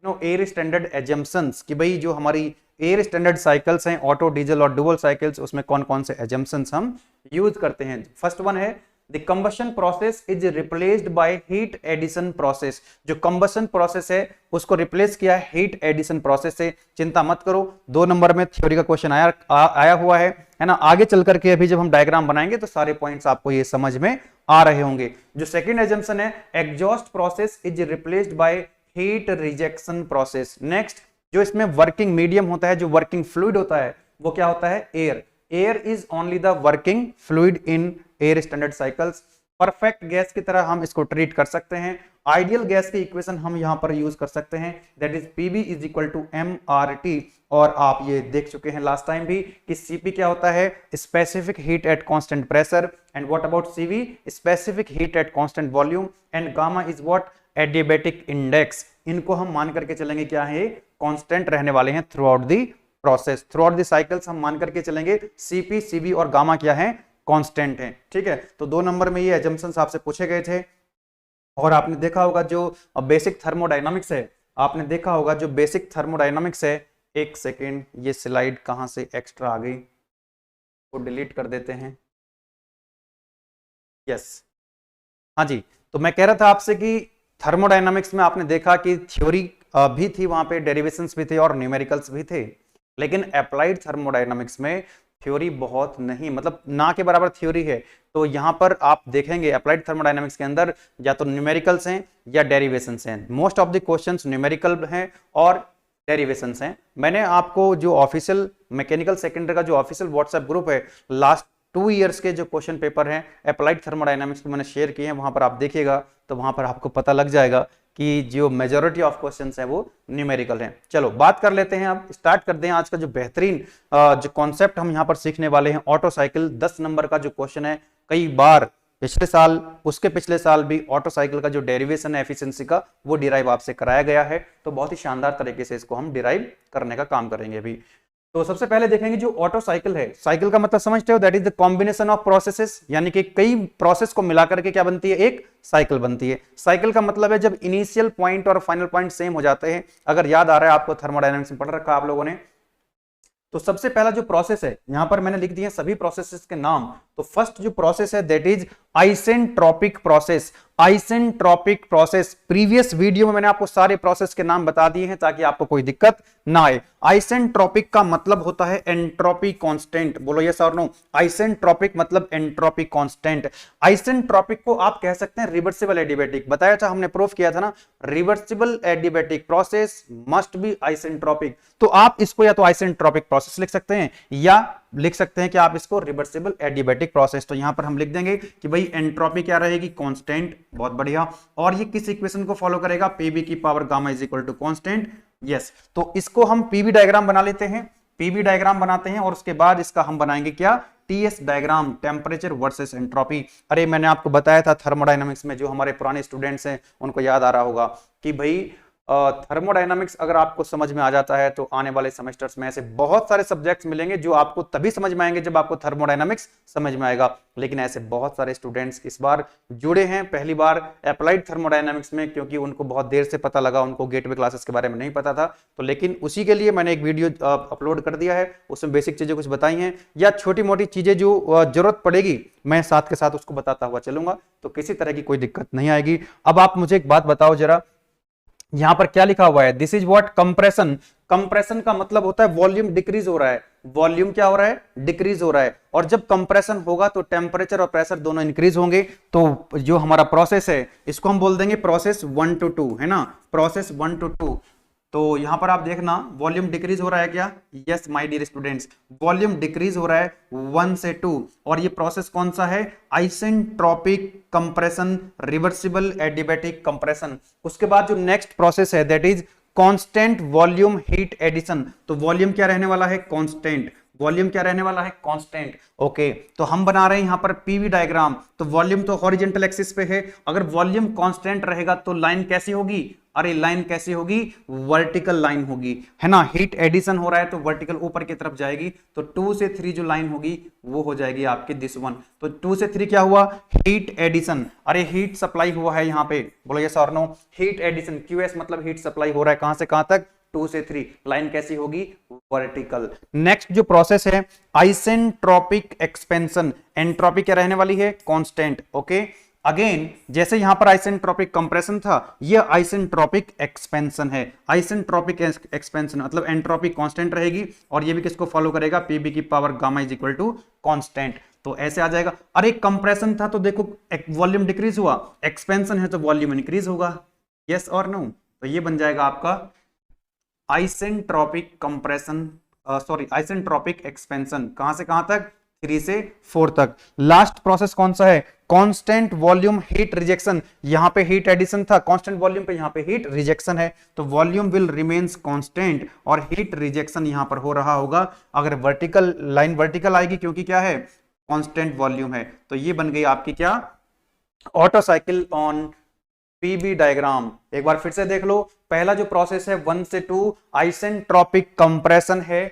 Air standard assumptions कि भाई जो हमारी एयर स्टैंडर्ड साइकिल्स हैं ऑटो, डीजल और डुअल साइकिल्स, उसमें कौन कौन से एजम्पशंस हम यूज करते हैं। फर्स्ट वन है the combustion process is replaced by heat addition process. जो कंबशन प्रोसेस है उसको रिप्लेस किया है हीट एडिशन प्रोसेस से। चिंता मत करो, 2 नंबर में थ्योरी का क्वेश्चन आया हुआ है ना। आगे चल करके अभी जब हम डायग्राम बनाएंगे तो सारे पॉइंट्स आपको ये समझ में आ रहे होंगे। जो सेकंड एजम्पशन है exhaust process is replaced by heat rejection process. Next, जो इसमें वर्किंग मीडियम होता है, जो वर्किंग फ्लूइड होता है, वो क्या होता है? Air. Air is only the working fluid in air standard cycles. Perfect gas की तरह हम इसको ट्रीट कर सकते हैं। आइडियल गैस की इक्वेशन हम यहां पर यूज कर सकते हैं, that is PB is equal to MRT. और आप ये देख चुके हैं लास्ट टाइम भी कि सीपी क्या होता है? Specific heat at constant pressure. And what about CV? Specific heat at constant volume. And gamma is what? Adiabatic index. इनको हम मान करके चलेंगे क्या है? कांस्टेंट रहने वाले हैं through out the process, through out the cycles हम मान करके चलेंगे सीपी, सीबी और गामा क्या है? कांस्टेंट है। ठीक है, तो 2 नंबर में ये एजम्पशंस आपसे पूछे गए थे। और आपने देखा होगा जो बेसिक थर्मोडायनामिक्स है, आपने देखा होगा जो बेसिक थर्मोडायनामिक्स है। एक सेकेंड, ये स्लाइड कहां से एक्स्ट्रा आ गई, वो डिलीट कर देते हैं। यस, हाँ जी, तो मैं कह रहा था आपसे कि थर्मोडायनामिक्स में आपने देखा कि थ्योरी भी थी, वहां पे डेरिवेशंस भी थे और न्यूमेरिकल्स भी थे। लेकिन अप्लाइड थर्मोडायनामिक्स में थ्योरी बहुत नहीं, मतलब ना के बराबर थ्योरी है। तो यहां पर आप देखेंगे अप्लाइड थर्मोडायनामिक्स के अंदर या तो न्यूमेरिकल्स हैं या डेरिवेशंस हैं। Most of the questions numerical हैं और डेरिवेशंस हैं। मैंने आपको जो ऑफिशियल मैकेनिकल सेकेंडरी का जो ऑफिशियल व्हाट्सएप ग्रुप है, लास्ट 2 इयर्स के जो क्वेश्चन पेपर हैं अप्लाइड थर्मोडायनामिक्स में मैंने शेयर किए हैं, वहां पर आप देखिएगा तो वहां पर आपको पता लग जाएगा कि जो मेजॉरिटी ऑफ क्वेश्चंस हैं वो न्यूमेरिकल हैं। चलो बात कर लेते हैं, अब स्टार्ट कर दें आज का जो बेहतरीन जो कॉन्सेप्ट हम यहां पर सीखने वाले हैं, ऑटो साइकिल। 10 नंबर का जो क्वेश्चन है, कई बार पिछले साल, उसके पिछले साल भी ऑटो साइकिल का जो डेरिवेशन है एफिशिएंसी का, वो डिराइव आपसे कराया गया है। तो बहुत ही शानदार तरीके से इसको हम डिराइव करने का काम करेंगे अभी। तो सबसे पहले देखेंगे जो ऑटो साइकिल है, साइकिल का मतलब समझते हो, that is the combination of processes, यानी कि कई प्रोसेस को मिलाकर के क्या बनती है? एक साइकिल बनती है। साइकिल का मतलब है जब इनिशियल पॉइंट और फाइनल पॉइंट सेम हो जाते हैं। अगर याद आ रहा है आपको, थर्मोडायनामिक्स में पढ़ रखा आप लोगों ने, तो सबसे पहला जो प्रोसेस है, यहां पर मैंने लिख दिए सभी प्रोसेसेस के नाम। तो फर्स्ट जो प्रोसेस है that is isentropic process. Isentropic process, previous video में मैंने आपको सारे प्रोसेस के नाम बता दिए हैं ताकि आपको कोई दिक्कत ना आए। आइसेंट्रोपिक का मतलब होता है एंट्रोपी कांस्टेंट। बोलो यस और नो? आइसेंट्रोपिक मतलब एंट्रोपी कांस्टेंट। आइसेंट्रोपिक को आप कह सकते हैं रिवर्सिबल एडियाबैटिक। बताया था हमने, प्रूफ किया था ना, reversible adiabatic process must be isentropic. तो आप इसको या तो आइसेंट्रोपिक प्रोसेस लिख सकते हैं या लिख सकते हैं कि आप इसको रिवर्सिबल एडियाबैटिक प्रोसेस। तो यहां पर हम लिख देंगे कि भाई एंट्रोपी क्या रहेगी? कांस्टेंट। बहुत बढ़िया। और ये किस इक्वेशन को फॉलो करेगा? पीबी की power gamma is equal to constant. Yes, तो इसको हम पीबी डायग्राम बना लेते हैं। पीबी डायग्राम बनाते हैं और उसके बाद इसका हम बनाएंगे क्या? TS diagram, temperature versus entropy. अरे मैंने आपको बताया था थर्मोडायनामिक्स में, जो हमारे पुराने स्टूडेंट्स हैं उनको याद आ रहा होगा कि भाई थर्मोडायनामिक्स अगर आपको समझ में आ जाता है तो आने वाले सेमेस्टर्स में ऐसे बहुत सारे सब्जेक्ट्स मिलेंगे जो आपको तभी समझ में आएंगे जब आपको थर्मोडायनामिक्स समझ में आएगा। लेकिन ऐसे बहुत सारे स्टूडेंट्स इस बार जुड़े हैं पहली बार अप्लाइड थर्मोडायनामिक्स में, क्योंकि उनको बहुत देर से पता लगा, उनको गेटवे क्लासेस के बारे में नहीं पता था। तो लेकिन उसी के लिए मैंने एक वीडियो अपलोड कर दिया है, उसमें बेसिक चीजें कुछ बताई हैं, या छोटी मोटी चीजें जो जरूरत पड़ेगी मैं साथ के साथ उसको बताता हुआ चलूंगा, तो किसी तरह की कोई दिक्कत नहीं आएगी। अब आप मुझे एक बात बताओ जरा, यहां पर क्या लिखा हुआ है? This is what? Compression. Compression का मतलब होता है वॉल्यूम डिक्रीज हो रहा है। वॉल्यूम क्या हो रहा है? डिक्रीज हो रहा है। और जब कंप्रेशन होगा तो टेम्परेचर और प्रेशर दोनों इंक्रीज होंगे। तो जो हमारा प्रोसेस है इसको हम बोल देंगे प्रोसेस 1 to 2, है ना? Process 1 to 2। तो यहां पर आप देखना वॉल्यूम डिक्रीज हो रहा है क्या? Yes my dear students, volume decrease हो रहा है 1 से 2। और ये प्रोसेस कौन सा है? Isentropic compression, reversible adiabatic compression. उसके बाद जो नेक्स्ट प्रोसेस है that is constant volume heat addition. तो वॉल्यूम क्या रहने वाला है? कांस्टेंट। वॉल्यूम क्या रहने वाला है, कांस्टेंट। ओके, तो हम बना रहे हैं यहां पर पीवी डायग्राम, तो वॉल्यूम तो हॉरिजॉन्टल एक्सिस पे है, अगर वॉल्यूम कांस्टेंट रहेगा तो लाइन कैसी होगी, अरे लाइन कैसी होगी, वर्टिकल लाइन होगी, है ना। हीट एडिशन हो रहा है तो वर्टिकल ऊपर की तरफ जाएगी, तो 2 से 3 जो लाइन होगी वो हो जाएगी आपकी दिस वन। तो 2 से 3 क्या हुआ, हीट एडिशन, अरे हीट सप्लाई हुआ है यहाँ पे, बोलो यस और नो, हीट एडिशन, क्यूएस मतलब हीट सप्लाई हो रहा है, कहां से कहां तक, 2 से 3, लाइन कैसी होगी, वर्टिकल। नेक्स्ट जो प्रोसेस है आइसेंट्रोपिक एक्सपेंशन, एंट्रोपी क्या रहने वाली है, कांस्टेंट। ओके, अगेन जैसे यहां पर आइसेंट्रोपिक कंप्रेशन था, ये आइसेंट्रोपिक एक्सपेंशन है। आइसेंट्रोपिक एक्सपेंशन मतलब एंट्रोपी कांस्टेंट रहेगी, और ये भी किसको फॉलो करेगा, पीबी की power gamma is equal to constant. तो ऐसे आ जाएगा, अरे कंप्रेशन था तो देखो वॉल्यूम डिक्रीज हुआ, एक्सपेंशन है तो वॉल्यूम इंक्रीज होगा, यस और नो। तो ये बन जाएगा आपका isentropic compression, sorry isentropic expansion, कहां से कहां तक, 3 से 4 तक। लास्ट प्रोसेस कौन सा है, कांस्टेंट वॉल्यूम हीट रिजेक्शन, यहां पे हीट एडिशन था, कांस्टेंट वॉल्यूम पे यहां पे हीट रिजेक्शन है, तो वॉल्यूम विल रिमेन्स कांस्टेंट और हीट रिजेक्शन यहां पर हो रहा होगा। अगर वर्टिकल लाइन वर्टिकल आएगी क्योंकि क्या है, कांस्टेंट वॉल्यूम है। तो ये बन गई आपकी क्या, auto cycle on PB diagram. एक बार फिर से देख लो, पहला जो प्रोसेस है 1 से 2 आइसेंट्रोपिक कंप्रेशन है,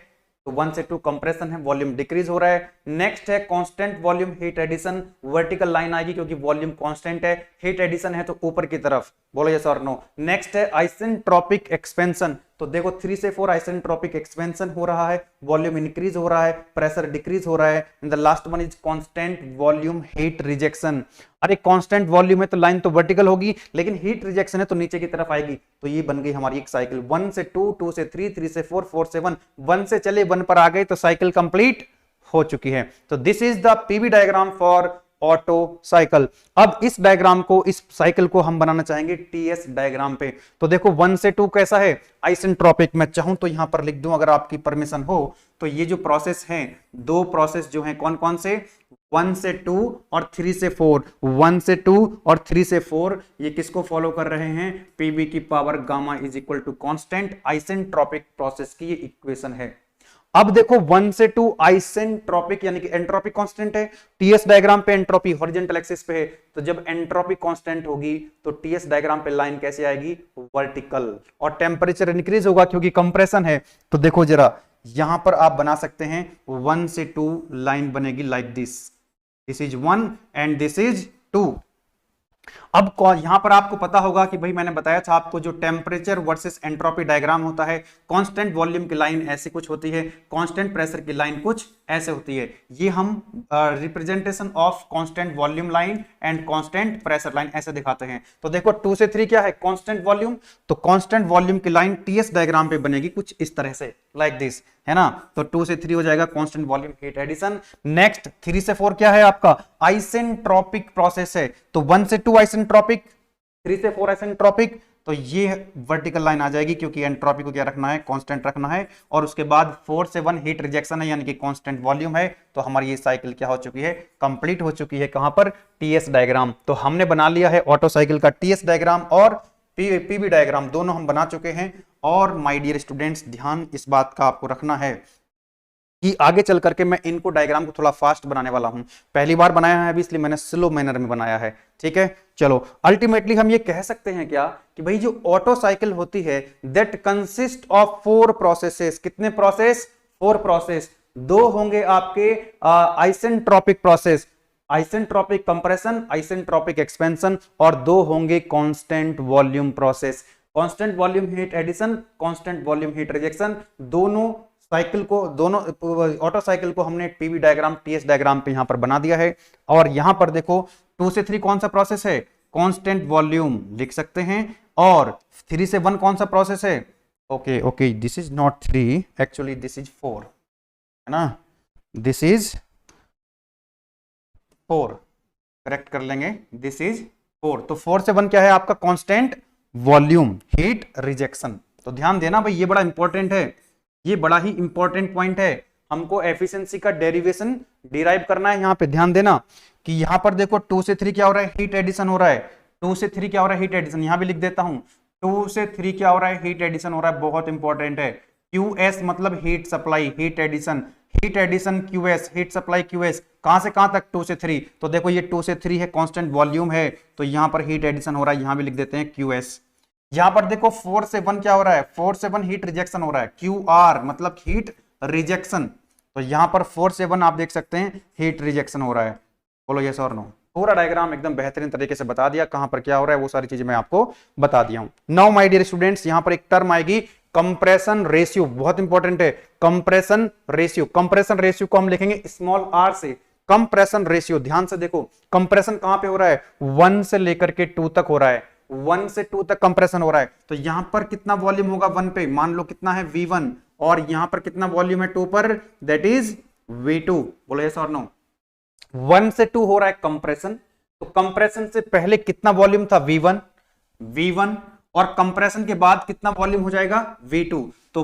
तो 1 से 2 कंप्रेशन है, वॉल्यूम डिक्रीज हो रहा है। नेक्स्ट है constant volume heat addition, vertical line आएगी क्योंकि वॉल्यूम कांस्टेंट है, हीट एडिशन है तो ऊपर की तरफ, बोलो यस और नो। नेक्स्ट है आइसेंट्रोपिक एक्सपेंशन, तो देखो 3 से 4 आइसेंट्रोपिक एक्सपेंशन हो रहा है, वॉल्यूम इंक्रीज हो रहा है, प्रेशर डिक्रीज हो रहा है। And the last one is constant volume heat rejection, अरे कांस्टेंट वॉल्यूम है तो लाइन तो वर्टिकल होगी, लेकिन हीट रिजेक्शन है तो नीचे की तरफ आएगी। तो ये बन गई हमारी एक साइकिल, 1 से 2, 2 से 3, 3 से 4, 4 से 1, 1 से चले 1 पर आ गए तो साइकिल कंप्लीट हो चुकी है। तो this is the PV diagram for auto cycle. अब इस डायग्राम को, इस साइकिल को हम बनाना चाहेंगे टीएस डायग्राम पे। तो देखो 1 से 2 कैसा है, आइसेंट्रोपिक। मैं चाहूं तो यहां पर लिख दूं अगर आपकी परमिशन हो, तो ये जो प्रोसेस हैं, दो प्रोसेस जो हैं कौन कौन से, 1 से 2 और 3 से 4, 1 से 2 और 3 से 4, ये किसको फॉलो कर रहे हैं, पीबी की power gamma is equal to constant, isentropic process की ये इक्वेशन है। अब देखो 1 से 2 आइसेंट्रोपिक यानी कि एंट्रोपी कांस्टेंट है, टीएस डायग्राम पे एंट्रोपी हॉरिजॉन्टल एक्सिस पे है, तो जब एंट्रोपी कांस्टेंट होगी तो टीएस डायग्राम पे लाइन कैसे आएगी, वर्टिकल, और टेम्परेचर इंक्रीज होगा क्योंकि कंप्रेशन है। तो देखो जरा यहां पर आप बना सकते हैं 1 से 2 लाइन बनेगी like this, this is 1 and this is 2। अब यहां पर आपको पता होगा कि भाई मैंने बताया था आपको, जो टेम्परेचर वर्सेस एंट्रोपी डायग्राम होता है, कांस्टेंट वॉल्यूम की लाइन ऐसी कुछ होती है, कांस्टेंट प्रेशर की लाइन कुछ ऐसे होती है। ये हम representation of constant volume line and constant pressure line ऐसे दिखाते हैं। तो देखो 2 से 3 क्या है, कांस्टेंट वॉल्यूम, तो कांस्टेंट वॉल्यूम की लाइन टीएस डायग्राम पे बनेगी कुछ इस तरह से, लाइक दिस, है ना। तो 2 से 3 हो जाएगा constant volume heat addition. Next 3 से 4 क्या है आपका, आइसेंट्रोपिक प्रोसेस है, तो 1 से 2 आइसेंट्रोपिक, 3 से 4 आइसेंट्रोपिक, तो ये वर्टिकल लाइन आ जाएगी क्योंकि एंट्रोपी को क्या रखना है, कांस्टेंट रखना है। और उसके बाद 4 से 1 हीट रिजेक्शन है यानी कि कांस्टेंट वॉल्यूम है। तो हमारी ये साइकिल क्या हो चुकी है, कंप्लीट हो चुकी है, कहां पर, टीएस डायग्राम। तो हमने बना लिया है ऑटो साइकिल का टीएस डायग्राम और पीवी डायग्राम, दोनों हम बना चुके हैं। और माय डियर स्टूडेंट्स, ध्यान इस बात का आपको रखना है कि आगे चल करके मैं इनको डायग्राम को थोड़ा फास्ट बनाने वाला हूं, पहली बार बनाया है अभी, इसलिए मैंने स्लो मैनर में बनाया है, ठीक है। चलो अल्टीमेटली हम ये कह सकते हैं क्या कि भाई जो ऑटो साइकिल होती है दैट कंसिस्ट ऑफ 4 प्रोसेसेस, कितने प्रोसेस, 4 प्रोसेस। 2 होंगे आपके isentropic process, isentropic compression, isentropic expansion, और 2 होंगे constant volume process, constant volume heat addition, constant volume heat rejection. दोनों साइकिल को, दोनों ऑटो साइकिल को हमने पीवी डायग्राम, टीएस डायग्राम पे यहां पर बना दिया है। और यहां पर देखो 2 से 3 कौन सा प्रोसेस है, कांस्टेंट वॉल्यूम लिख सकते हैं, और 3 से 1 कौन सा प्रोसेस है, okay this is not 3, actually this is 4, है ना, दिस इज 4, करेक्ट कर लेंगे, दिस इज 4। तो 4 से 1 क्या है आपका, कांस्टेंट वॉल्यूम हीट रिजेक्शन। तो ध्यान देना भाई, ये बड़ा इंपॉर्टेंट है, ये बड़ा ही इंपॉर्टेंट पॉइंट है। हमको एफिशिएंसी का डेरिवेशन डिराइव करना है। यहां पे ध्यान देना कि यहां पर देखो 2 से 3 क्या हो रहा है, हीट एडिशन हो रहा है, 2 से 3 क्या हो रहा है, हीट एडिशन, यहां भी लिख देता हूं, 2 से 3 क्या हो रहा है, हीट एडिशन हो रहा है, बहुत इंपॉर्टेंट है। QS मतलब heat supply, heat addition, heat addition QS, heat supply QS, कहां से कहां तक 2 से 3, तो देखो ये 2 से 3 है, कांस्टेंट वॉल्यूम है, तो यहां पर हीट एडिशन हो रहा है, यहां भी लिख देते हैं QS। यहां पर देखो 4 से 1 क्या हो रहा है, 4 से 1 हीट रिजेक्शन हो रहा है, QR मतलब हीट रिजेक्शन, तो यहां पर 4 से 1 आप देख सकते हैं हीट रिजेक्शन हो रहा है। बोलो यस और नो। पूरा डायग्राम एकदम बेहतरीन तरीके से बता दिया, कहां पर क्या हो रहा है वो सारी चीजें मैं आपको बता दिया हूं। नाउ माय डियर स्टूडेंट्स, यहां पर एक टर्म आएगी कंप्रेशन रेशियो, बहुत इंपॉर्टेंट है कंप्रेशन रेशियो। कंप्रेशन रेशियो को हम लिखेंगे स्मॉल r से, कंप्रेशन रेशियो। ध्यान से देखो कंप्रेशन कहां पे हो रहा है, 1 से लेकर के 2 तक हो रहा है, 1 से 2 तक कंप्रेशन हो रहा है, तो यहां पर कितना वॉल्यूम होगा 1 पे, मान लो कितना है V1, और यहां पर कितना वॉल्यूम है 2 पर, दैट इज V2। बोलो यस और नो। 1 से 2 हो रहा है कंप्रेशन, तो कंप्रेशन से पहले कितना वॉल्यूम था V1, और कंप्रेशन के बाद कितना वॉल्यूम हो जाएगा V2। तो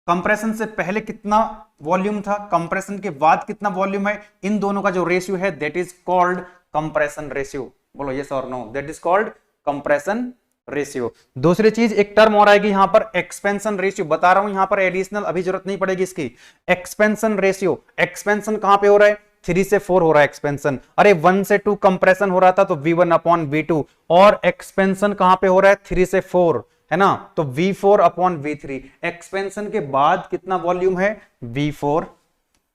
कंप्रेशन से पहले कितना वॉल्यूम था, कंप्रेशन के बाद कितना वॉल्यूम है, इन दोनों का जो रेशियो है that is called compression ratio. बोलो यस और no, that is called compression ratio. दूसरी चीज एक टर्म और आएगी यहां पर एक्सपेंशन रेशियो, बता रहा हूं यहां पर एडिशनल अभी जरूरत नहीं पड़ेगी इसकी। एक्सपेंशन रेशियो, एक्सपेंशन कहां पे हो रहा है, 3 से 4 हो रहा है एक्सपेंशन, अरे 1 से 2 कंप्रेशन हो रहा था तो V1 अपॉन V2, और एक्सपेंशन कहां पे हो रहा है 3 से 4 है ना, तो V4 अपॉन V3। एक्सपेंशन के बाद कितना वॉल्यूम है V4,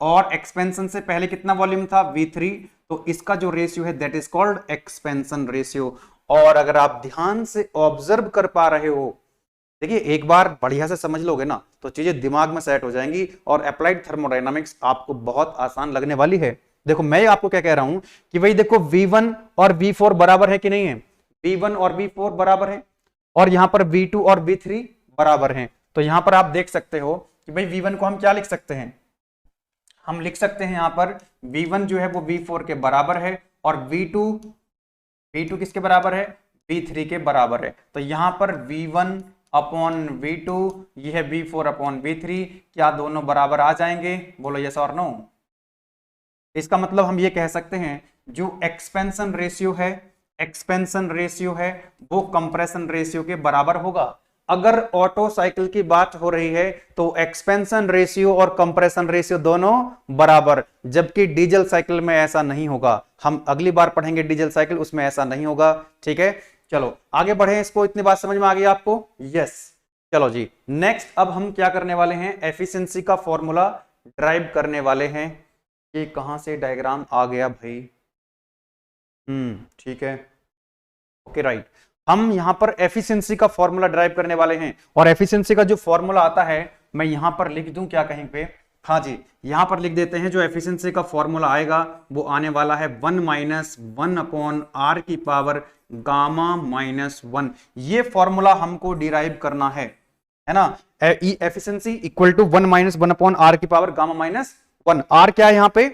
और एक्सपेंशन से पहले कितना वॉल्यूम था V3, तो इसका जो रेशियो है that is called expansion ratio. और अगर आप ध्यान से ऑब्जर्व कर पा रहे हो, देखिए एक बार बढ़िया से समझ लोगे ना तो चीजें दिमाग में सेट हो जाएंगी, और अप्लाइड थर्मोडायनामिक्स आपको बहुत आसान लगने वाली है। देखो मैं आपको क्या कह रहा हूं कि भाई देखो V1 और V4 बराबर है कि नहीं है, V1 और V4 बराबर है, और यहां पर V2 और V3 बराबर हैं। तो यहां पर आप देख सकते हो कि भाई V1 को हम क्या लिख सकते हैं, हम लिख सकते हैं यहां पर V1 जो है वो V4 के बराबर है, और V2 किसके बराबर है, V3 के बराबर है। तो यहां पर V1 अपॉन V2, ये है V4 अपॉन V3, क्या दोनों बराबर आ जाएंगे, बोलो यस और नो। इसका मतलब हम ये कह सकते हैं जो एक्सपेंशन रेशियो है वो कंप्रेशन रेशियो के बराबर होगा। अगर ऑटो साइकिल की बात हो रही है तो एक्सपेंशन रेशियो और कंप्रेशन रेशियो दोनों बराबर, जबकि डीजल साइकिल में ऐसा नहीं होगा। हम अगली बार पढ़ेंगे डीजल साइकिल, उसमें ऐसा नहीं होगा। ठीक है, चलो आगे बढ़े, इसको इतनी बात समझ में आ गई आपको, यस। चलो जी नेक्स्ट, अब हम क्या करने वाले हैं, एफिशिएंसी का फॉर्मूला ड्राइव करने वाले हैं। ये कहां से डायग्राम आ गया भाई, ठीक है, ओके राइट। हम यहां पर एफिशिएंसी का फॉर्मूला ड्राइव करने वाले हैं, और एफिशिएंसी का जो फॉर्मूला आता है मैं यहां पर लिख दूं क्या कहीं पे, हाँ जी यहां पर लिख देते हैं। जो एफिशिएंसी का फॉर्मूला आएगा वो आने वाला है 1 माइनस 1 अपॉन r की पावर गामा माइनस 1। ये फॉर्मूला हमको डिराइव करना है ना। Efficiency equal to 1 minus 1 upon r की पावर गामा माइनस 1। r क्या है यहां पे,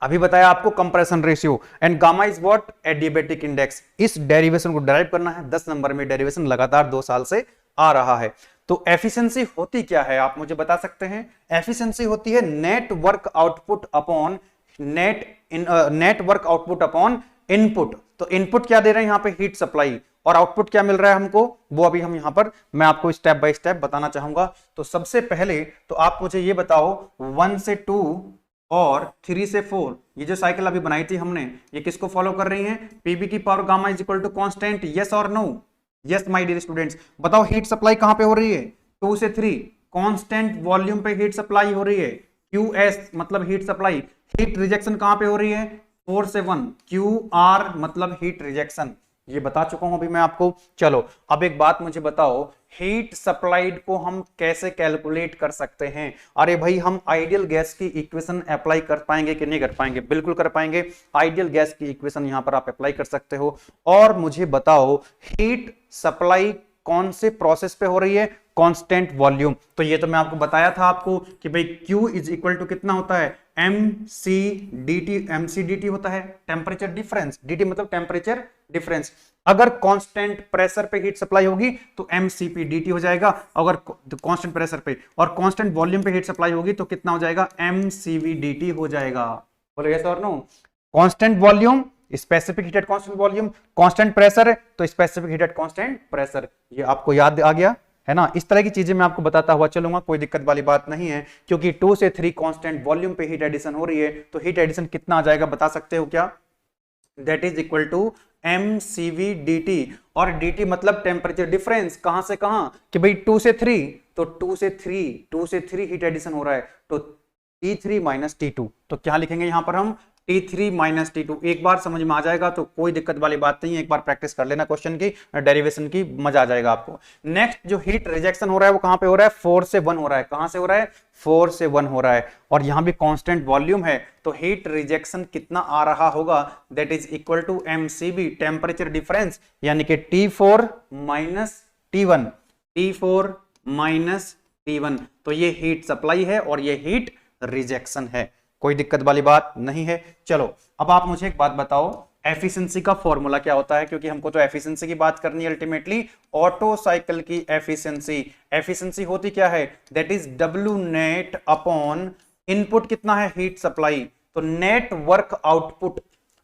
अभी बताया आपको compression ratio, and gamma is what, adiabatic index. इस डेरिवेशन को डिराइव करना है, 10 नंबर में डेरिवेशन लगातार 2 साल से आ रहा है। तो एफिशिएंसी होती क्या है आप मुझे बता सकते हैं, एफिशिएंसी होती है net work output upon net work output upon input. तो इनपुट क्या दे रहे हैं यहाँ पे, हीट सप्लाई, और आउटपुट क्या मिल रहा है हमको, वो अभी हम यहां पर मैं आपको स्टेप बाय स्टेप बताना चाहूंगा। तो सबसे पहले तो आप मुझे ये बताओ 1 से 2 और 3 से 4 ये जो साइकिल अभी बनाई थी हमने, ये किसको फॉलो कर रही है, पीबी की power gamma is equal to constant, yes और no. Yes my dear students, बताओ हीट सप्लाई कहां पे हो रही है, 2 से 3 कांस्टेंट वॉल्यूम पे हीट सप्लाई हो रही है, QS मतलब हीट सप्लाई। हीट रिजेक्शन कहां पे हो रही है, 4 से 1, QR मतलब हीट रिजेक्शन, ये बता चुका हूं अभी मैं आपको। चलो अब एक बात मुझे बताओ, हीट सप्लाइड को हम कैसे कैलकुलेट कर सकते हैं। अरे भाई हम आइडियल गैस की इक्वेशन अप्लाई कर पाएंगे कि नहीं कर पाएंगे, बिल्कुल कर पाएंगे। आइडियल गैस की इक्वेशन यहां पर आप अप्लाई कर सकते हो। और मुझे बताओ हीट सप्लाई कौन से प्रोसेस पे हो रही है, कांस्टेंट वॉल्यूम। तो ये तो मैं आपको बताया था आपको कि भाई Q इज इक्वल टू कितना होता है, mc/dt होता है, टेम्परेचर डिफरेंस, dt मतलब टेम्परेचर डिफरेंस। अगर कांस्टेंट प्रेशर पे हीट सप्लाई होगी तो mcp/dt हो जाएगा, अगर कांस्टेंट प्रेशर पे और कांस्टेंट वॉल्यूम पे हीट सप्लाई होगी तो कितना हो जाएगा, mcv/dt हो जाएगा। बोलो यस और no. Constant volume specific heat at constant volume, constant pressure है तो specific heat at constant pressure, ये आपको याद आ गया। है ना। इस तरह की चीजें मैं आपको बताता हुआ चलूंगा, कोई दिक्कत वाली बात नहीं है, क्योंकि 2 से 3 कांस्टेंट वॉल्यूम पे हीट एडिशन हो रही है, तो हीट एडिशन कितना आ जाएगा बता सकते हो क्या? That is equal to mCv dt, और dt मतलब टेम्परेचर डिफरेंस, कहां से कहां कि भाई 2 से 3, तो 2 से 3 हीट एडिशन हो रहा है, तो T3 माइनस T2, तो क्या लिखेंगे यहां पर हम T3 माइनस T2। एक बार समझ में आ जाएगा तो कोई दिक्कत वाली बात नहीं है, एक बार प्रैक्टिस कर लेना क्वेश्चन की, डेरिवेशन की, मजा आ जाएगा आपको। नेक्स्ट जो हीट रिजेक्शन हो रहा है वो कहां पे हो रहा है? 4 से 1 हो रहा है। कहां से हो रहा है? 4 से 1 हो रहा है, और यहां भी कांस्टेंट वॉल्यूम है, तो हीट रिजेक्शन कितना आ रहा होगा? That is equal to mCv, temperature difference, यानी कि T4 minus T1, T4 minus T1, तो ये हीट सप्लाई है और ये हीट रिजेक्शन है, कोई दिक्कत वाली बात नहीं है। चलो अब आप मुझे एक बात बताओ, एफिशिएंसी का फॉर्मूला क्या होता है, क्योंकि हमको तो एफिशिएंसी की बात करनी है अल्टीमेटली। ऑटो साइकिल की एफिशिएंसी होती क्या है? That is W net upon input कितना है? हीट सप्लाई, तो नेट वर्क आउटपुट।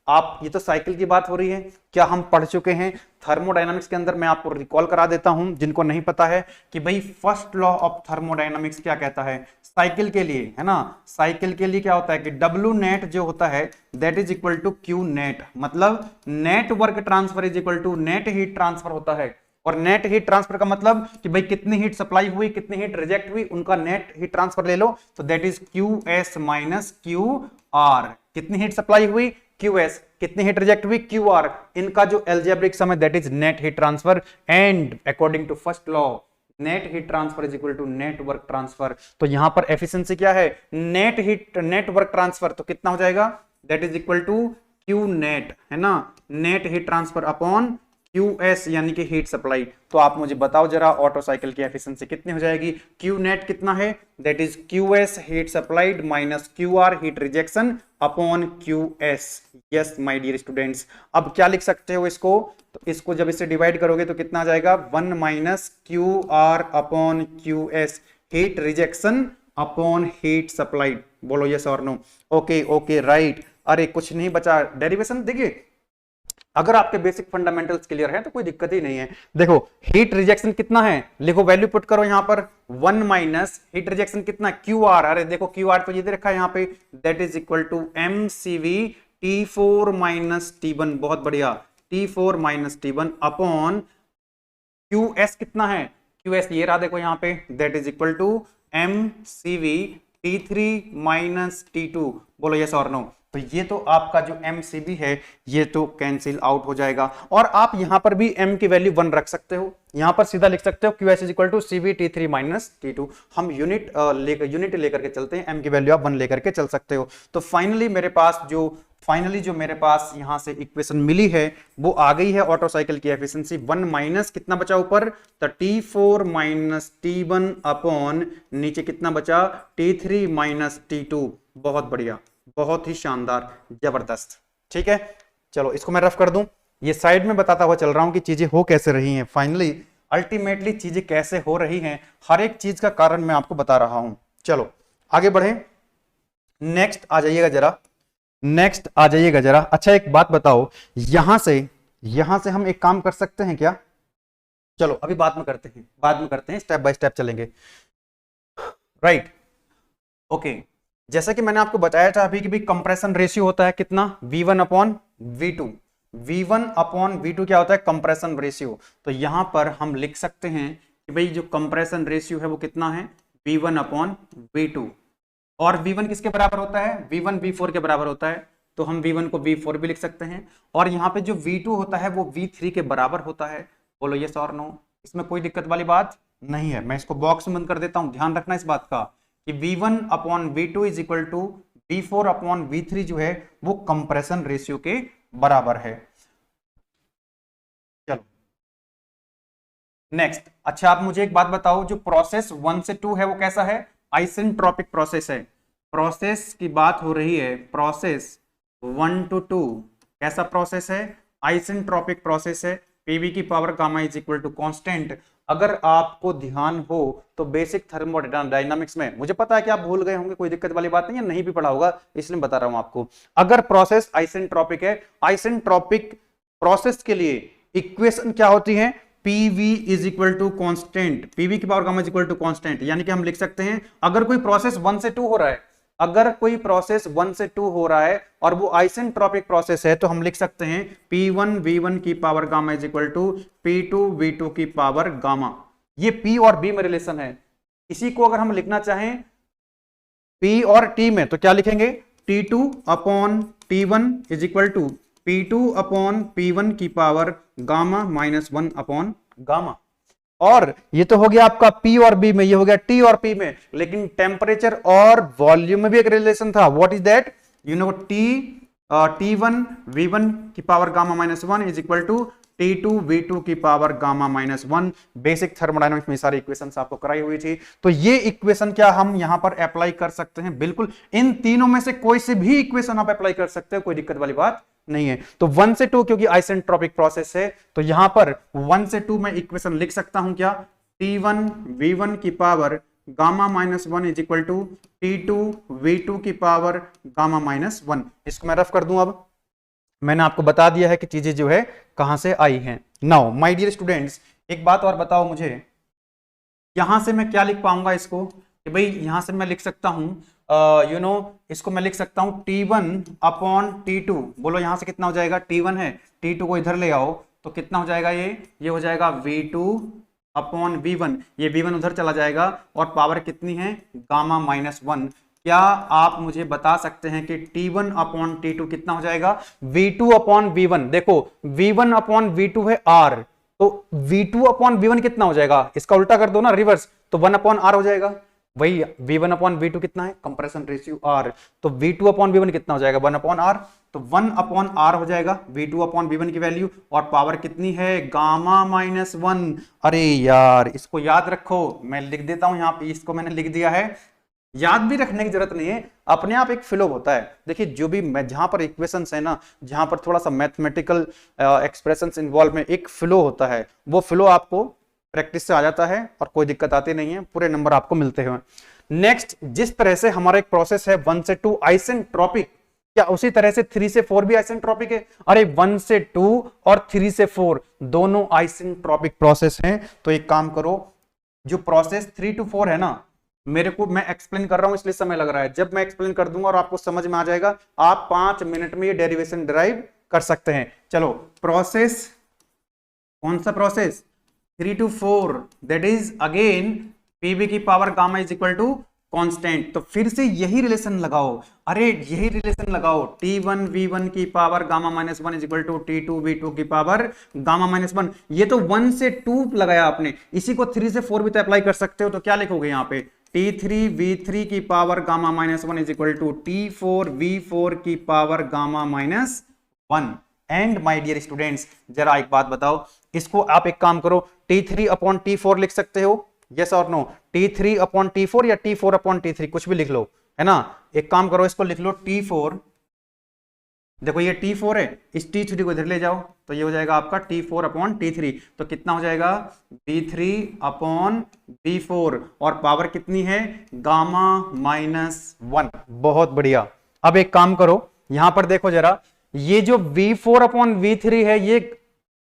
आप, ये तो साइकिल की बात हो रही है, क्या हम पढ़ चुके हैं थर्मोडायनामिक्स के अंदर? मैं आपको रिकॉल करा देता हूं जिनको नहीं पता है कि भाई फर्स्ट लॉ ऑफ थर्मोडायनामिक्स क्या कहता है साइकिल के लिए, है ना। साइकिल के लिए क्या होता है कि W नेट जो होता है that is equal to Q net, मतलब net work transfer is equal to net heat transfer होता है। और नेट हीट ट्रांसफर का मतलब कि भाई कितनी हीट सप्लाई हुई, कितनी हीट रिजेक्ट हुई, उनका नेट हीट ट्रांसफर ले लो, तो that is QS minus QR। कितनी हीट सप्लाई हुई? QS, कितनी हीट रिजेक्ट हुई? QR। इनका जो एल्जेब्रिक सम है that is net heat transfer, and according to first law net heat transfer is equal to net work transfer. तो यहां पर एफिशिएंसी क्या है? नेट वर्क ट्रांसफर, तो कितना हो जाएगा? That is equal to Q net, है ना, net heat transfer upon QS यानी कि हीट सप्लाई। तो आप मुझे बताओ जरा ऑटो साइकिल की एफिशिएंसी कितनी हो जाएगी? Q नेट कितना है? That is QS heat supplied minus QR heat rejection upon QS। Yes my dear students, अब क्या लिख सकते हो इसको? तो इसको जब इससे डिवाइड करोगे तो कितना आ जाएगा? 1 minus QR upon QS, heat rejection upon heat supplied. बोलो यस और नो? Okay okay right. अरे कुछ नहीं बचा, डेरिवेशन देखिए, अगर आपके बेसिक फंडामेंटल्स क्लियर है तो कोई दिक्कत ही नहीं है। देखो हीट रिजेक्शन कितना है, लिखो वैल्यू पुट करो यहां पर, 1 माइनस हीट रिजेक्शन कितना? QR। अरे देखो QR तो ये दे रखा है यहां पे, that is equal to mCv T4 minus T1, बहुत बढ़िया, T4 minus T1 upon QS कितना है? QS ये रहा देखो यहां पे, that is equal to mCv T3 minus T2। बोलो यस और नो? तो ये तो आपका जो mCv है ये तो कैंसिल आउट हो जाएगा, और आप यहां पर भी m की वैल्यू 1 रख सकते हो, यहां पर सीधा लिख सकते हो QS is equal to CV T3 minus T2। हम यूनिट लेकर के चलते हैं, m की वैल्यू आप 1 लेकर के चल सकते हो। तो फाइनली जो मेरे पास यहां से इक्वेशन मिली है वो आ गई है ऑटो साइकिल की एफिशिएंसी। 1 माइनस कितना बचा ऊपर? तो T4 माइनस T1 अपॉन नीचे कितना बचा? T3 minus T2। बहुत बढ़िया, बहुत ही शानदार, जबरदस्त। ठीक है, चलो इसको मैं रफ कर दूं, ये साइड में बताता हुआ चल रहा हूं कि चीजें हो कैसे रही हैं, फाइनली अल्टीमेटली चीजें कैसे हो रही हैं, हर एक चीज का कारण मैं आपको बता रहा हूं। चलो आगे बढ़े, नेक्स्ट आ जाइएगा जरा। अच्छा एक बात बताओ, यहां से हम एक काम कर सकते हैं क्या? चलो अभी बाद में करते हैं, स्टेप बाय स्टेप चलेंगे, राइट। ओके, जैसा कि मैंने आपको बताया था अभी कि भी कंप्रेशन रेशियो होता है कितना? V1 upon V2। V1 upon V2 क्या होता है? Compression ratio. तो यहां पर हम लिख सकते हैं कि भाई जो कंप्रेशन रेशियो है वो कितना है? V1 upon V2। और V1 किसके बराबर होता है? V1 V4 के बराबर होता है, तो हम V1 को V4 भी लिख सकते हैं, और यहाँ पे जो V2 होता है वो V3 के बराबर होता है। बोलो यस और नो? इसमें कोई दिक्कत वाली बात नहीं है। मैं इसको बॉक्स में बंद कर देता हूं, ध्यान रखना इस बात का कि V1 upon V2 is equal to V4 upon V3 जो है वो कंप्रेशन रेशियो के बराबर है। चलो नेक्स्ट, अच्छा आप मुझे एक बात बताओ, जो प्रोसेस 1 से 2 है वो कैसा है? आइसेंट्रोपिक प्रोसेस है। प्रोसेस की बात हो रही है, प्रोसेस 1 to 2 कैसा प्रोसेस है? आइसेंट्रोपिक प्रोसेस है। पीवी की power gamma is equal to constant. अगर आपको ध्यान हो तो बेसिक थर्मोडायनामिक्स में, मुझे पता है कि आप भूल गए होंगे, कोई दिक्कत वाली बात नहीं है, नहीं भी पढ़ा होगा इसलिए बता रहा हूं आपको। अगर प्रोसेस आइसेंट्रोपिक है, आइसेंट्रोपिक प्रोसेस के लिए इक्वेशन क्या होती है? PV is equal to constant, PV की power gamma is equal to constant, यानी कि हम लिख सकते हैं अगर कोई प्रोसेस 1 से 2 हो रहा है, अगर कोई प्रोसेस 1 से 2 हो रहा है और वो आइसेंट्रोपिक प्रोसेस है, तो हम लिख सकते हैं P1 V1 की power gamma is equal to P2 V2 की पावर गामा। ये P और B में रिलेशन है। इसी को अगर हम लिखना चाहें P और T में तो क्या लिखेंगे, T2 upon T1 is equal to P2 upon P1 की power gamma minus 1 upon gamma. और ये तो हो गया आपका P और B में, ये हो गया T और P में, लेकिन टेम्परेचर और वॉल्यूम में भी एक रिलेशन था। What is that, you know T1 V1 की power gamma minus 1 is equal to T2 V2 की power gamma minus 1। Basic thermodynamics में सारी इक्वेशंस आपको कराई हुई थी, तो ये इक्वेशन क्या हम यहां पर अप्लाई कर सकते हैं, बिल्कुल इन तीनों में से कोई से भी इक्वेशन आप अप्लाई कर सकते हो, कोई दिक्कत वाली बात नहीं है। तो 1 से 2 क्योंकि आइसेंट्रोपिक प्रोसेस है, तो यहां पर 1 से 2 में इक्वेशन लिख सकता हूं क्या, T1 V1 की power gamma minus 1 is equal to T2 V2 की पावर गामा माइनस 1। इसको मैं रफ कर दूं, अब मैंने आपको बता दिया है कि चीजें जो है कहां से आई हैं। नाउ माय डियर स्टूडेंट्स, एक बात और बताओ मुझे, यहां से मैं क्या लिख पाऊंगा इसको, कि भाई यहां से मैं लिख सकता हूं इसको मैं लिख सकता हूं T1 अपॉन T2। बोलो यहां से कितना हो जाएगा, T1 है, T2 को इधर ले आओ तो कितना हो जाएगा, ये हो जाएगा V2 अपॉन V1, ये V1 उधर चला जाएगा और पावर कितनी है, गामा माइनस 1। क्या आप मुझे बता सकते हैं कि T1 अपॉन T2 कितना हो जाएगा, V2 अपॉन V1। देखो V1 अपॉन V2 है R, तो V2 अपॉन V1 कितना हो जाएगा, इसका उल्टा कर दो ना, रिवर्स, तो 1 अपॉन R हो जाएगा। वही V1 अपॉन V2 कितना है, कंप्रेशन रेशियो R, तो V2 अपॉन V1 कितना हो जाएगा, 1 अपॉन R, तो 1 अपॉन R हो जाएगा V2 अपॉन V1 की वैल्यू, और पावर कितनी है, गामा माइनस 1। अरे यार इसको याद रखो, मैं लिख देता हूं यहाँ पे, इसको मैंने लिख दिया है, याद भी रखने की जरूरत नहीं है, अपने आप एक फ्लो होता है। देखिए जो भी जहां पर इक्वेशंस है ना, जहां पर थोड़ा सा मैथमेटिकल एक्सप्रेशंस इन्वॉल्व में, एक फ्लो होता है, वो फ्लो आपको प्रैक्टिस से आ जाता है और कोई दिक्कत आती नहीं है, पूरे नंबर आपको मिलते हैं। नेक्स्ट, जिस तरह से हमारा एक प्रोसेस है 1 से 2 आइसेंट्रोपिक, क्या उसी तरह से 3 से 4 भी आइसेंट्रोपिक है? अरे 1 से 2 और 3 से 4 दोनों आइसेंट्रोपिक प्रोसेस हैं। तो एक काम करो, जो प्रोसेस 3 to 4 है ना, मेरे को, मैं एक्सप्लेन कर रहा हूं इसलिए समय लग रहा है, जब मैं एक्सप्लेन कर दूंगा और आपको समझ में आ जाएगा, आप 5 मिनट में ये डेरिवेशन डिराइव कर सकते हैं। चलो प्रोसेस, कौन सा process, 3 to 4, that is again PV की power gamma is equal to constant. तो फिर से यही रिलेशन लगाओ, अरे यही रिलेशन लगाओ, T1 V1 की power gamma minus 1 is equal to T2 V2 की पावर गामा माइनस 1। ये तो 1 से 2 लगाया आपने, इसी को 3 से 4 भी तो अप्लाई कर सकते हो। तो क्या लिखोगे यहाँ पे, T3 V3 की power gamma minus 1 is equal to T4 V4 की power gamma minus 1। And my dear students, जरा एक बात बताओ, इसको आप एक काम करो, T3 अपॉन T4 लिख सकते हो, यस और नो, T3 अपॉन T4 या T4 अपॉन T3, कुछ भी लिख लो, है ना। एक काम करो, इसको लिख लो T4, देखो ये T4 है, इस T3 को इधर ले जाओ तो ये हो जाएगा आपका T4 अपॉन T3। तो कितना हो जाएगा, B3 अपॉन B4, और पावर कितनी है, गामा माइनस 1। बहुत बढ़िया। अब एक काम करो, यहां पर देखो जरा, ये जो V4 अपॉन V3 है, ये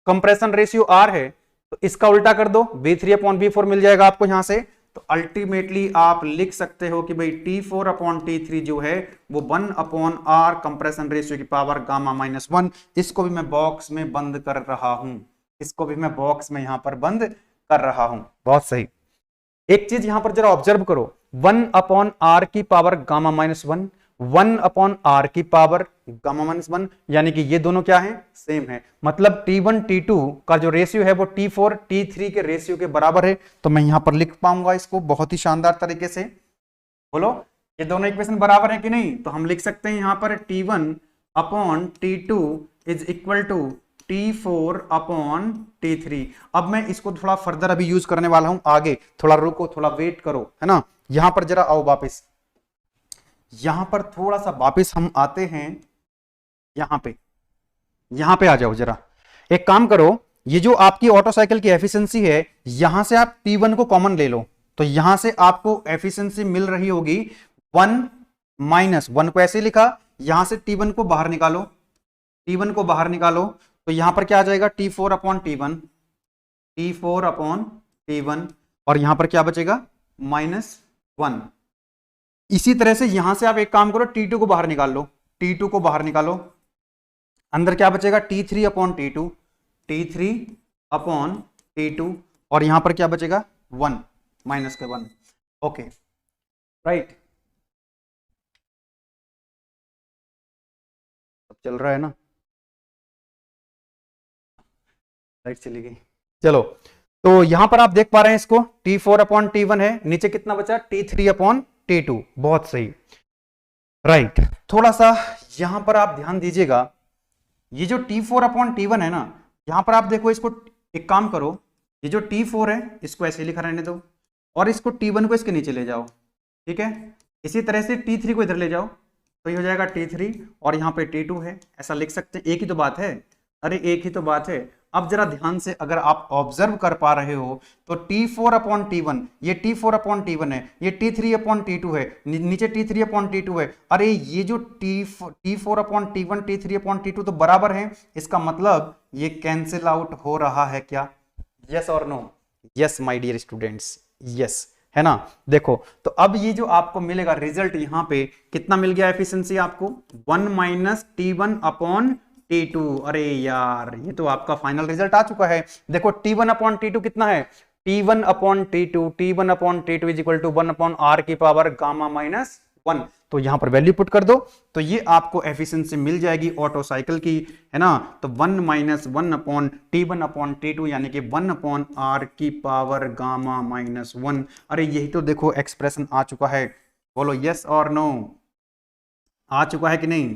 कंप्रेशन रेशियो R है, तो इसका उल्टा कर दो, V3 अपॉन V4 मिल जाएगा आपको यहां से। तो अल्टीमेटली आप लिख सकते हो कि भाई T4 अपॉन T3 जो है वो 1 अपॉन R कंप्रेशन रेशियो की पावर गामा माइनस 1। इसको भी मैं बॉक्स में बंद कर रहा हूं, इसको भी मैं बॉक्स में यहां पर बंद कर रहा हूं। बहुत सही। एक चीज यहां पर जरा ऑब्जर्व करो, 1 अपॉन R की power gamma minus 1, 1 upon R की पावर गामा माइनस 1, यानी कि ये दोनों क्या है, सेम है। मतलब T1 T2 का जो रेशियो है वो T4 T3 के रेशियो के बराबर है। तो मैं यहां पर लिख पाऊंगा इसको बहुत ही शानदार तरीके से। बोलो ये दोनों इक्वेशन बराबर है कि नहीं? तो हम लिख सकते हैं यहां पर T1 upon T2 is equal to T4 upon T3। अब मैं इसको थोड़ा फर्दर अभी यूज करने वाला हूं आगे, थोड़ा रुको, थोड़ा वेट करो, है ना। यहां पर जरा आओ वापस, यहां पर थोड़ा सा वापस हम आते हैं, यहां पे आ जाओ जरा। एक काम करो, ये जो आपकी ऑटो साइकिल की एफिशिएंसी है, यहां से आप T1 को कॉमन ले लो, तो यहां से आपको एफिशिएंसी मिल रही होगी 1 माइनस 1 को ऐसे लिखा, यहां से T1 को बाहर निकालो, T1 को बाहर निकालो, तो यहां पर क्या आ जाएगा, T4 upon T1, T4 upon T1 और यहां पर क्या बचेगा -1। इसी तरह से यहां से आप एक काम करो, T2 को बाहर निकाल लो, T2 को बाहर निकालो, अंदर क्या बचेगा T3 upon T2, T3 upon T2 और यहां पर क्या बचेगा 1 -1। ओके राइट, अब चल रहा है ना, राइट चली गई। चलो तो यहां पर आप देख पा रहे हैं इसको, T4 अपॉन T1 है, नीचे कितना बचा T3 अपॉन T2, बहुत सही राइट। थोड़ा सा यहां पर आप ध्यान दीजिएगा, ये जो T4 अपॉन T1 है ना, यहां पर आप देखो, इसको एक काम करो, ये जो T4 है इसको ऐसे लिखा रहने दो और इसको T1 को इसके नीचे ले जाओ, ठीक है। इसी तरह से T3 को इधर ले जाओ, तो ये हो जाएगा T3 और यहाँ पे T2 है, ऐसा लिख सकते हैं, एक ही तो बात है, अरे एक ही तो बात है। अब जरा ध्यान से अगर आप ऑब्जर्व कर पा रहे हो तो T4 अपॉन T1, ये T4 अपॉन T1 है, ये T3 अपॉन T2 है, नीचे T3 अपॉन T2 है, अरे ये जो T4 upon T1 T3 upon T2 तो बराबर है, इसका मतलब ये कैंसिल आउट हो रहा है क्या, यस और no? Yes my dear students, yes, है ना। देखो तो अब ये जो आपको मिलेगा रिजल्ट, यहां पे कितना मिल गया एफिशिएंसी आपको 1 - T1 अपॉन T2। अरे यार ये तो आपका फाइनल रिजल्ट आ चुका है। देखो T1 अपॉन T2 कितना है, T1 upon T2, T1 upon T2 is equal to 1 upon R की पावर गामा -1। तो यहां पर वैल्यू पुट कर दो, तो ये आपको एफिशिएंसी मिल जाएगी ऑटो साइकिल की, है ना। तो 1 - 1 अपॉन T1 अपॉन T2 यानी कि 1 अपॉन R की पावर गामा -1। अरे यही तो देखो एक्सप्रेशन आ चुका है, बोलो यस और नो, आ चुका है कि नहीं?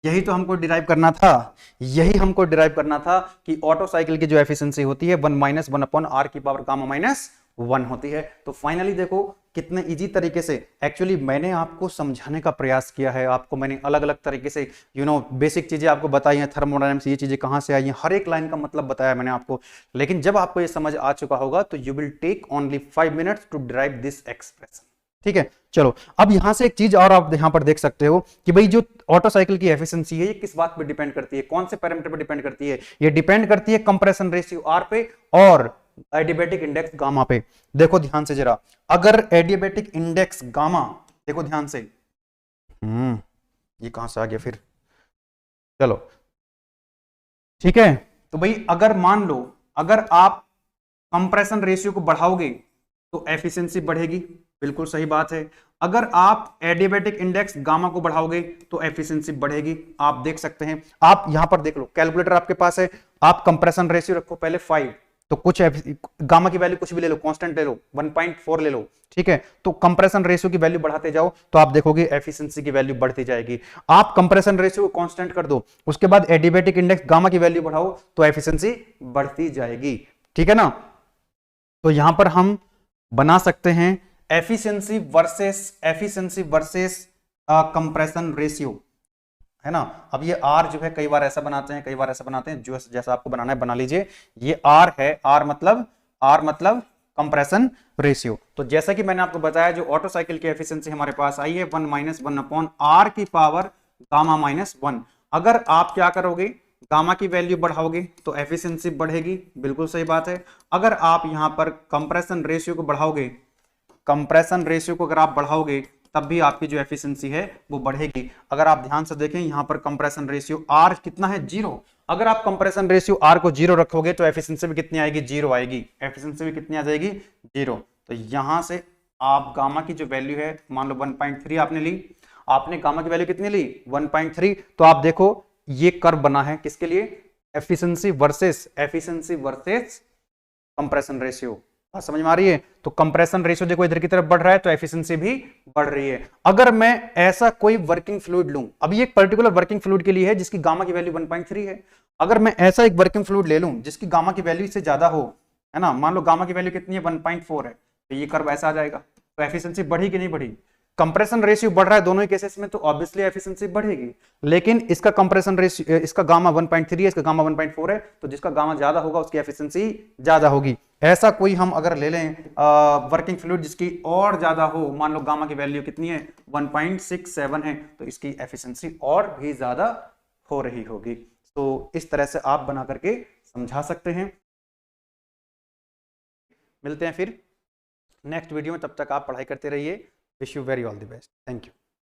यही तो हमको डिराइव करना था, यही हमको डिराइव करना था कि ऑटो साइकिल की जो एफिशिएंसी होती है 1 - 1 अपॉन R की पावर गामा -1 होती है। तो फाइनली देखो कितने इजी तरीके से एक्चुअली मैंने आपको समझाने का प्रयास किया है, आपको मैंने अलग अलग तरीके से बेसिक चीजें आपको बताई हैं, थर्मोडायनामिक्स ये चीजें कहां से आई हैं, हर एक लाइन का मतलब बताया मैंने आपको। लेकिन जब आपको ये समझ आ चुका होगा तो you will take only 5 minutes to derive this expression, ठीक है। चलो अब यहां से एक चीज और आप यहां पर देख सकते हो कि भाई जो ऑटो साइकिल की एफिशिएंसी है ये किस बात पे डिपेंड करती है, कौन से पैरामीटर पे डिपेंड करती है? ये डिपेंड करती है कंप्रेशन रेशियो आर पे और एडियाबैटिक इंडेक्स गामा पे। देखो ध्यान से जरा, अगर एडियाबैटिक इंडेक्स गामा, देखो ध्यान से, ये कहां से आ गया फिर, चलो ठीक है। तो भाई अगर मान लो अगर आप कंप्रेशन रेशियो को बढ़ाओगे तो एफिशिएंसी बढ़ेगी, बिल्कुल सही बात है। अगर आप एडियाबैटिक इंडेक्स गामा को बढ़ाओगे तो एफिशिएंसी बढ़ेगी। आप देख सकते हैं, आप यहां पर देख लो, कैलकुलेटर आपके पास है, आप कंप्रेशन रेशियो रखो पहले 5, तो कुछ गामा की वैल्यू कुछ भी ले लो, कांस्टेंट ले लो, 1.4 ले लो, ठीक है। तो कंप्रेशन रेशियो की वैल्यू बढ़ाते जाओ तो आप देखोगे एफिशिएंसी की वैल्यू बढ़ती जाएगी। आप कंप्रेशन रेशियो को कांस्टेंट कर दो, उसके बाद एडियाबैटिक इंडेक्स गामा की वैल्यू बढ़ाओ तो एफिशिएंसी बढ़ती जाएगी, ठीक है ना। तो यहां पर हम बना सकते हैं एफिशिएंसी वर्सेस कंप्रेशन रेशियो, है ना। अब ये आर जो है कई बार ऐसा बनाते हैं, कई बार ऐसा बनाते हैं, जो जैसा आपको बनाना है बना लीजिए। ये आर है, आर मतलब कंप्रेशन रेशियो। तो जैसा कि मैंने आपको बताया जो ऑटो साइकिल की एफिशिएंसी हमारे पास आई है 1 - 1 अपॉन आर की पावर गामा -1। अगर आप क्या करोगे, गामा की वैल्यू बढ़ाओगे तो एफिशिएंसी बढ़ेगी, बिल्कुल सही बात है। अगर आप यहां पर कंप्रेशन रेशियो को बढ़ाओगे, कंप्रेशन रेशियो को अगर आप बढ़ाओगे तब भी आपकी जो एफिशिएंसी है वो बढ़ेगी। अगर आप ध्यान से देखें यहां पर कंप्रेशन रेशियो आर कितना है 0, अगर आप कंप्रेशन रेशियो आर को 0 रखोगे तो एफिशिएंसी भी कितनी आएगी 0 आएगी, एफिशिएंसी भी कितनी आ जाएगी 0। तो यहां से आप गामा की जो वैल्यू है मान लो 1.3 आपने ली, आपने गामा की वैल्यू कितनी ली 1.3, तो आप देखो ये कर्व बना है किसके लिए, एफिशिएंसी वर्सेस कंप्रेशन रेशियो, समझ में आ रही है। तो कंप्रेशन रेशियो देखो इधर की तरफ बढ़ रहा है तो एफिशिएंसी भी बढ़ रही है। अगर मैं ऐसा कोई वर्किंग फ्लूइड लूं, अभी एक पर्टिकुलर वर्किंग फ्लूइड के लिए है जिसकी गामा की वैल्यू 1.3 है, अगर मैं ऐसा एक वर्किंग फ्लूइड ले लूं जिसकी गामा की वैल्यू इससे ज्यादा हो, है ना, मान लो गामा की वैल्यू कितनी है 1.4 है, तो ये कर्व ऐसा आ जाएगा। तो एफिशिएंसी बढ़ी कि नहीं बढ़ी, कंप्रेशन रेशियो बढ़ रहा है दोनों ही केसेस में तो ऑब्वियसली एफिशिएंसी बढ़ेगी। लेकिन इसका कंप्रेशन रेशियो, इसका गामा 1.3 है, इसका गामा 1.4 है, तो जिसका गामा ज्यादा होगा उसकी एफिशिएंसी ज्यादा होगी। ऐसा कोई हम अगर ले लें वर्किंग फ्लूइड जिसकी और ज्यादा हो, मान लो गामा की वैल्यू कितनी है 1.67 है, तो इसकी एफिशिएंसी और भी ज्यादा हो रही होगी। तो इस तरह से आप बना करके समझा सकते हैं। मिलते हैं फिर नेक्स्ट वीडियो में, तब तक आप पढ़ाई करते रहिए। Wish you very all the best. Thank you.